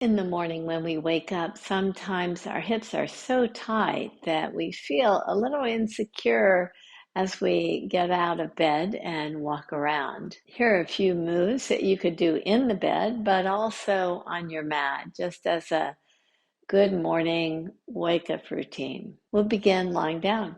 In the morning when we wake up, sometimes our hips are so tight that we feel a little insecure as we get out of bed and walk around. Here are a few moves that you could do in the bed, but also on your mat, just as a good morning wake-up routine. We'll begin lying down.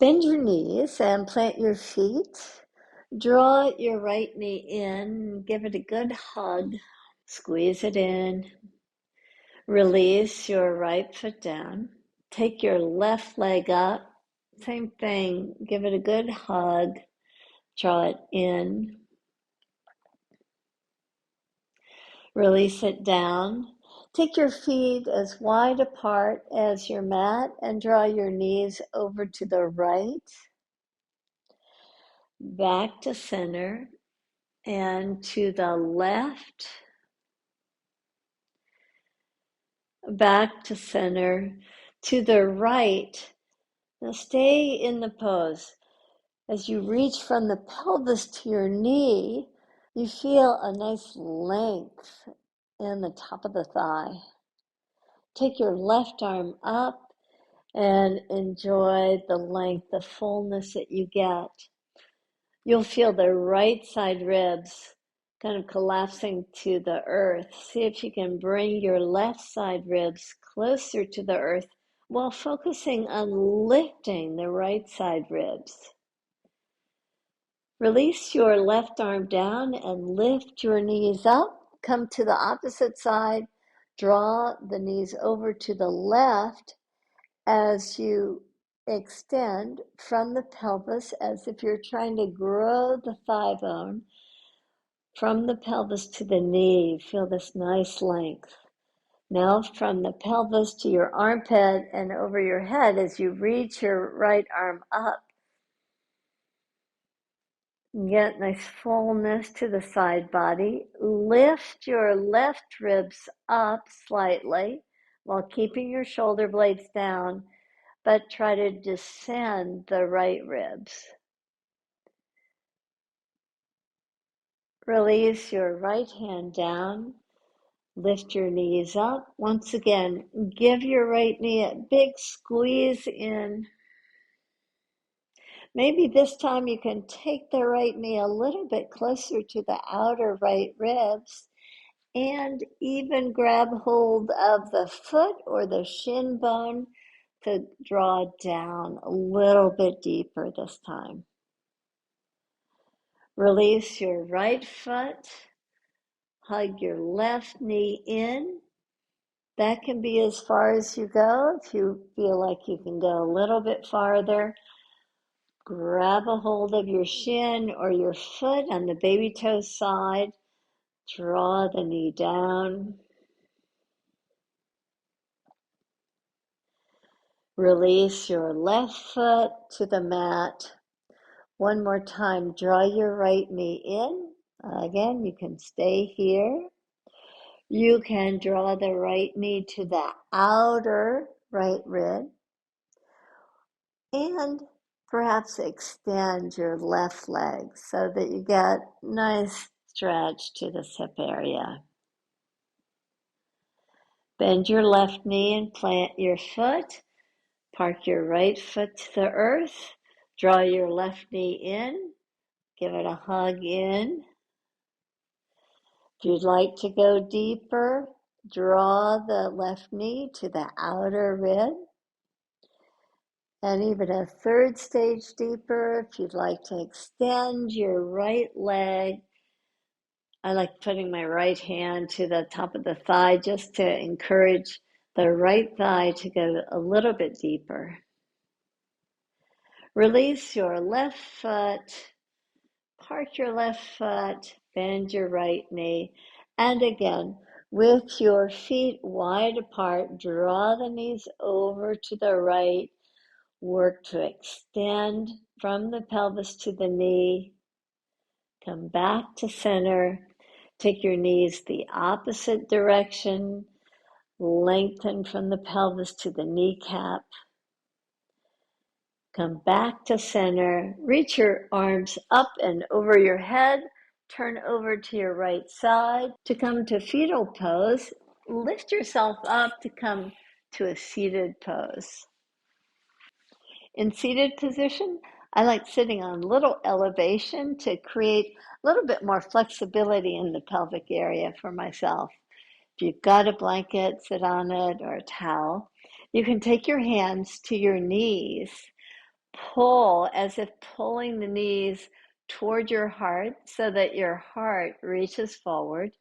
Bend your knees and plant your feet. Draw your right knee in, give it a good hug, squeeze it in. Release your right foot down. Take your left leg up. Same thing, give it a good hug, draw it in. Release it down. Take your feet as wide apart as your mat and draw your knees over to the right. Back to center and to the left. Back to center, to the right. Now stay in the pose. As you reach from the pelvis to your knee, you feel a nice length in the top of the thigh. Take your left arm up and enjoy the length, the fullness that you get. You'll feel the right side ribs kind of collapsing to the earth. See if you can bring your left side ribs closer to the earth while focusing on lifting the right side ribs. Release your left arm down and lift your knees up. Come to the opposite side. Draw the knees over to the left as you extend from the pelvis as if you're trying to grow the thigh bone. From the pelvis to the knee, feel this nice length. Now from the pelvis to your armpit and over your head as you reach your right arm up. Get nice fullness to the side body. Lift your left ribs up slightly while keeping your shoulder blades down, but try to descend the right ribs. Release your right hand down. Lift your knees up. Once again, give your right knee a big squeeze in. Maybe this time you can take the right knee a little bit closer to the outer right ribs and even grab hold of the foot or the shin bone to draw down a little bit deeper this time. Release your right foot. Hug your left knee in. That can be as far as you go. If you feel like you can go a little bit farther, grab a hold of your shin or your foot on the baby toe side. Draw the knee down. Release your left foot to the mat. One more time, draw your right knee in. Again, you can stay here. You can draw the right knee to the outer right rib. And perhaps extend your left leg so that you get nice stretch to this hip area. Bend your left knee and plant your foot. Park your right foot to the earth. Draw your left knee in. Give it a hug in. If you'd like to go deeper, draw the left knee to the outer rib. And even a third stage deeper, if you'd like to extend your right leg. I like putting my right hand to the top of the thigh just to encourage the right thigh to go a little bit deeper. Release your left foot, park your left foot, bend your right knee, and again, with your feet wide apart, draw the knees over to the right. Work to extend from the pelvis to the knee. Come back to center. Take your knees the opposite direction. Lengthen from the pelvis to the kneecap. Come back to center. Reach your arms up and over your head. Turn over to your right side to come to fetal pose. Lift yourself up to come to a seated pose. In seated position, I like sitting on a little elevation to create a little bit more flexibility in the pelvic area for myself. If you've got a blanket, sit on it, or a towel. You can take your hands to your knees. Pull as if pulling the knees toward your heart so that your heart reaches forward.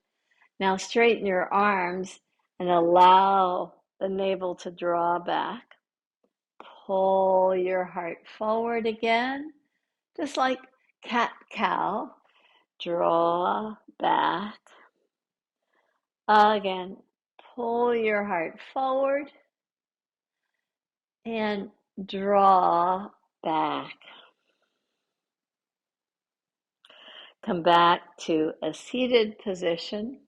Now straighten your arms and allow the navel to draw back. Pull your heart forward again, just like cat-cow. Draw back. Again, pull your heart forward and draw back. Come back to a seated position.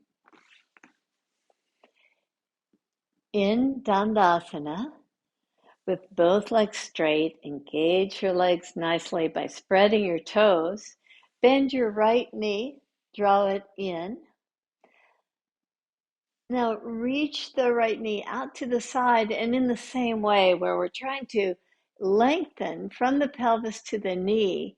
In Dandasana, with both legs straight, engage your legs nicely by spreading your toes. Bend your right knee, draw it in. Now reach the right knee out to the side, and in the same way where we're trying to lengthen from the pelvis to the knee,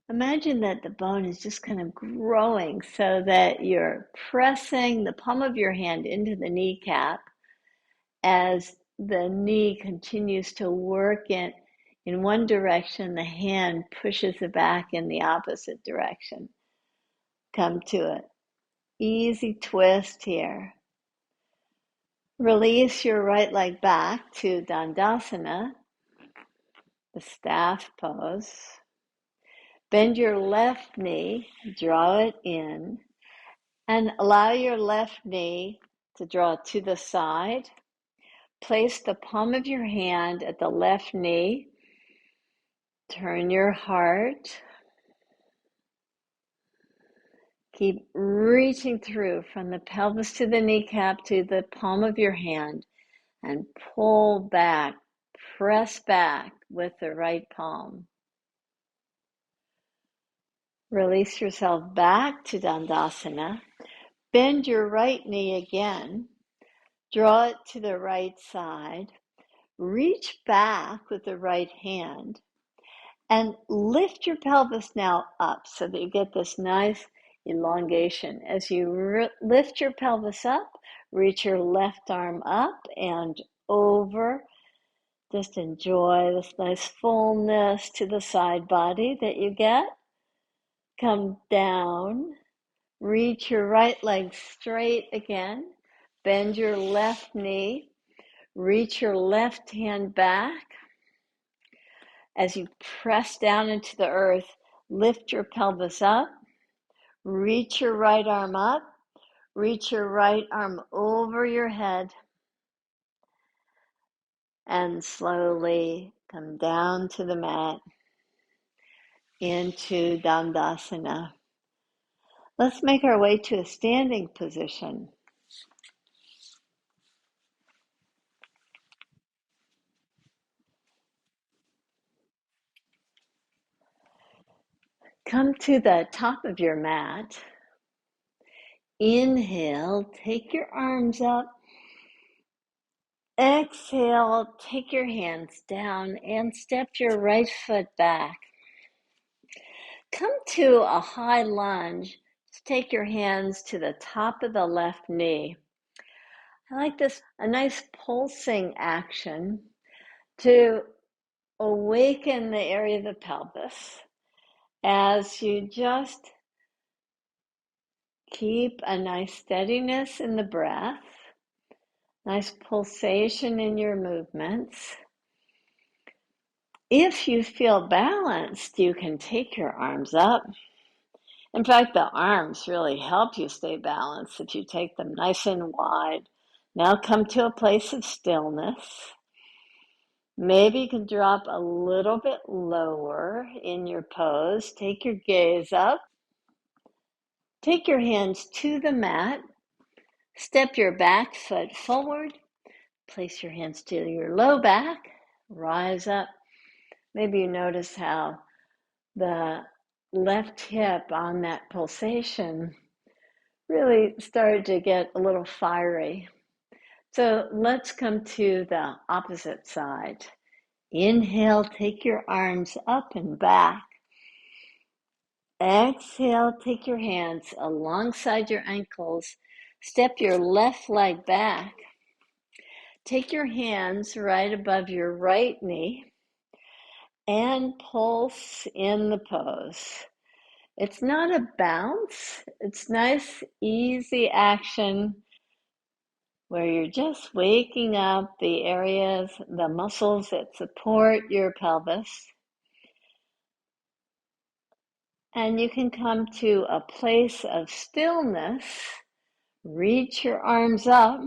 imagine that the bone is just kind of growing so that you're pressing the palm of your hand into the kneecap as the knee continues to work in one direction, the hand pushes it back in the opposite direction. Come to an easy twist here. Release your right leg back to Dandasana, the staff pose. Bend your left knee, draw it in, and allow your left knee to draw to the side. Place the palm of your hand at the left knee. Turn your heart. Keep reaching through from the pelvis to the kneecap to the palm of your hand and pull back, press back with the right palm. Release yourself back to Dandasana. Bend your right knee again. Draw it to the right side. Reach back with the right hand and lift your pelvis now up so that you get this nice elongation. As you lift your pelvis up, reach your left arm up and over. Just enjoy this nice fullness to the side body that you get. Come down. Reach your right leg straight again. Bend your left knee. Reach your left hand back. As you press down into the earth, lift your pelvis up. Reach your right arm up. Reach your right arm over your head. And slowly come down to the mat into Dandasana. Let's make our way to a standing position. Come to the top of your mat. Inhale, take your arms up. Exhale, take your hands down and step your right foot back. Come to a high lunge. Just take your hands to the top of the left knee. I like this, a nice pulsing action to awaken the area of the pelvis as you just keep a nice steadiness in the breath, nice pulsation in your movements. If you feel balanced, you can take your arms up. In fact, the arms really help you stay balanced if you take them nice and wide. Now come to a place of stillness. Maybe you can drop a little bit lower in your pose. Take your gaze up. Take your hands to the mat. Step your back foot forward. Place your hands to your low back. Rise up. Maybe you notice how the left hip on that pulsation really started to get a little fiery. So let's come to the opposite side. Inhale, take your arms up and back. Exhale, take your hands alongside your ankles. Step your left leg back. Take your hands right above your right knee and pulse in the pose. It's not a bounce. It's nice, easy action where you're just waking up the areas, the muscles that support your pelvis. And you can come to a place of stillness. Reach your arms up.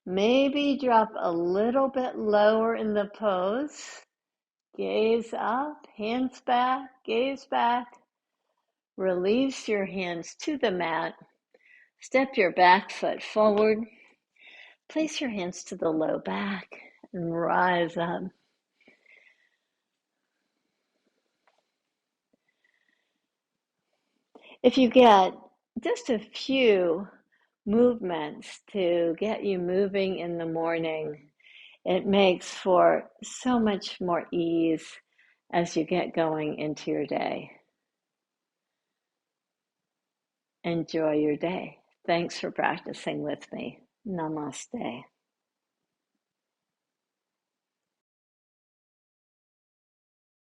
Maybe drop a little bit lower in the pose. Gaze up, hands back, gaze back. Release your hands to the mat. Step your back foot forward. Place your hands to the low back and rise up. If you get just a few movements to get you moving in the morning, it makes for so much more ease as you get going into your day. Enjoy your day. Thanks for practicing with me. Namaste.